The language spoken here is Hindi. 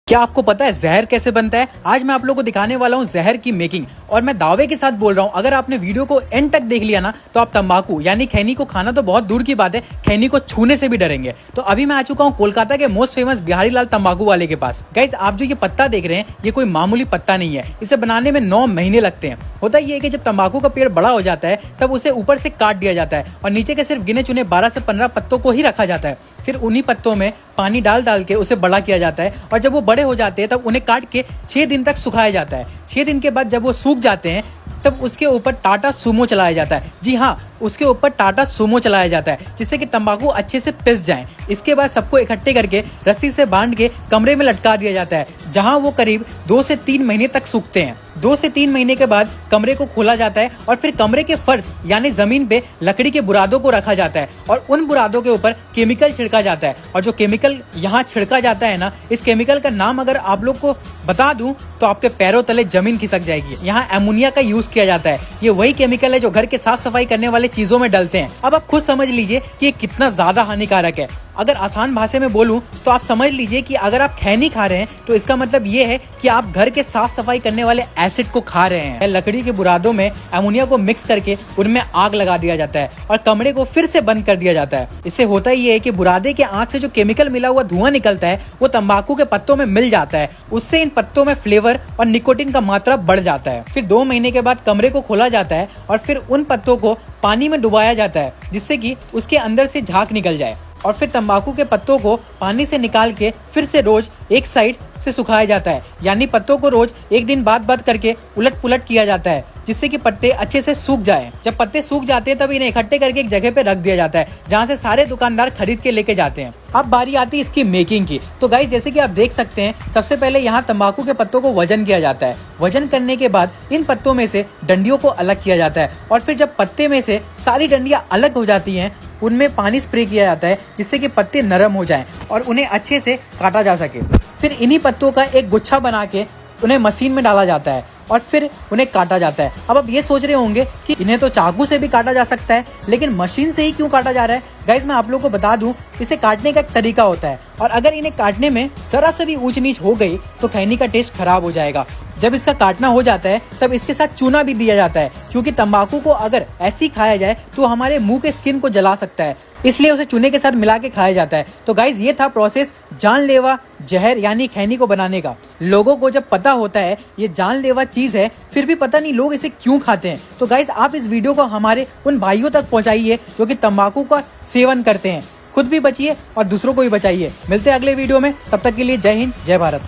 क्या आपको पता है जहर कैसे बनता है? आज मैं आप लोगों को दिखाने वाला हूँ जहर की मेकिंग। और मैं दावे के साथ बोल रहा हूँ, अगर आपने वीडियो को एंड तक देख लिया ना तो आप तंबाकू यानी खैनी को खाना तो बहुत दूर की बात है, खैनी को छूने से भी डरेंगे। तो अभी मैं आ चुका हूँ कोलकाता के मोस्ट फेमस बिहारी लाल तंबाकू वाले के पास। गाइस, आप जो ये पत्ता देख रहे हैं ये कोई मामूली पत्ता नहीं है। इसे बनाने में 9 महीने लगते हैं। होता ये है कि जब तंबाकू का पेड़ बड़ा हो जाता है तब उसे ऊपर से काट दिया जाता है और नीचे के सिर्फ गिने चुने 12 से 15 पत्तों को ही रखा जाता है। फिर उन्हीं पत्तों में पानी डाल डाल के उसे बड़ा किया जाता है और जब वो बड़े हो जाते हैं तब उन्हें काट के 6 दिन तक सुखाया जाता है। 6 दिन के बाद जब वो सूख जाते हैं तब उसके ऊपर टाटा सूमो चलाया जाता है। जी हाँ, उसके ऊपर टाटा सूमो चलाया जाता है जिससे कि तंबाकू अच्छे से पिस जाए। इसके बाद सबको इकट्ठे करके रस्सी से बांध के कमरे में लटका दिया जाता है, जहां वो करीब 2 से 3 महीने तक सूखते हैं। 2 से 3 महीने के बाद कमरे को खोला जाता है और फिर कमरे के फर्श यानी जमीन पे लकड़ी के बुरादों को रखा जाता है और उन बुरादों के ऊपर केमिकल छिड़का जाता है। और जो केमिकल यहाँ छिड़का जाता है ना, इस केमिकल का नाम अगर आप लोग को बता दूं तो आपके पैरों तले जमीन खिसक जाएगी। यहाँ एमोनिया का यूज किया जाता है। ये वही केमिकल है जो घर के साफ सफाई करने वाले चीजों में डलते हैं। अब आप खुद समझ लीजिए कि ये कितना ज्यादा हानिकारक है। अगर आसान भाषा में बोलूं तो आप समझ लीजिए कि अगर आप खैनी खा रहे हैं तो इसका मतलब ये है कि आप घर के साफ सफाई करने वाले एसिड को खा रहे हैं। लकड़ी के बुरादों में अमोनिया को मिक्स करके उनमें आग लगा दिया जाता है और कमरे को फिर से बंद कर दिया जाता है। इससे होता ये है कि बुरादे के आग से जो केमिकल मिला हुआ धुआं निकलता है वो तंबाकू के पत्तों में मिल जाता है। उससे इन पत्तों में फ्लेवर और निकोटिन का मात्रा बढ़ जाता है। फिर 2 महीने के बाद कमरे को खोला जाता है और फिर उन पत्तों को पानी में डुबाया जाता है जिससे कि उसके अंदर से झाग निकल जाए। और फिर तंबाकू के पत्तों को पानी से निकाल के फिर से रोज एक साइड से सुखाया जाता है, यानी पत्तों को रोज एक दिन बाद करके उलट पुलट किया जाता है जिससे कि पत्ते अच्छे से सूख जाएं। जब पत्ते सूख जाते हैं तब इन्हें इकट्ठे करके एक जगह पे रख दिया जाता है जहां से सारे दुकानदार खरीद के लेके जाते हैं। अब बारी आती है इसकी मेकिंग की। तो गाइस, जैसे कि आप देख सकते हैं, सबसे पहले यहाँ तंबाकू के पत्तों को वजन किया जाता है। वजन करने के बाद इन पत्तों में से डंडियों को अलग किया जाता है और फिर जब पत्ते में से सारी डंडियां अलग हो जाती हैं उनमें पानी स्प्रे किया जाता है जिससे कि पत्ते नरम हो जाएं और उन्हें अच्छे से काटा जा सके। फिर इन्हीं पत्तों का एक गुच्छा बना के उन्हें मशीन में डाला जाता है और फिर उन्हें काटा जाता है। अब आप ये सोच रहे होंगे कि इन्हें तो चाकू से भी काटा जा सकता है, लेकिन मशीन से ही क्यों काटा जा रहा है? गाइस, मैं आप लोगों को बता दूं, इसे काटने का एक तरीका होता है और अगर इन्हें काटने में जरा सा भी ऊंच नीच हो गई तो खैनी का टेस्ट खराब हो जाएगा। जब इसका काटना हो जाता है तब इसके साथ चूना भी दिया जाता है, क्योंकि तंबाकू को अगर ऐसे ही खाया जाए तो हमारे मुंह के स्किन को जला सकता है, इसलिए उसे चूने के साथ मिला के खाया जाता है। तो गाइज, ये था प्रोसेस जानलेवा जहर यानी खैनी को बनाने का। लोगों को जब पता होता है ये जानलेवा चीज है, फिर भी पता नहीं लोग इसे क्यों खाते हैं। तो गाइज, आप इस वीडियो को हमारे उन भाइयों तक पहुंचाइए जो कि तंबाकू का सेवन करते हैं। खुद भी बचिए और दूसरों को भी बचाइए। मिलते हैं अगले वीडियो में, तब तक के लिए जय हिंद, जय भारत।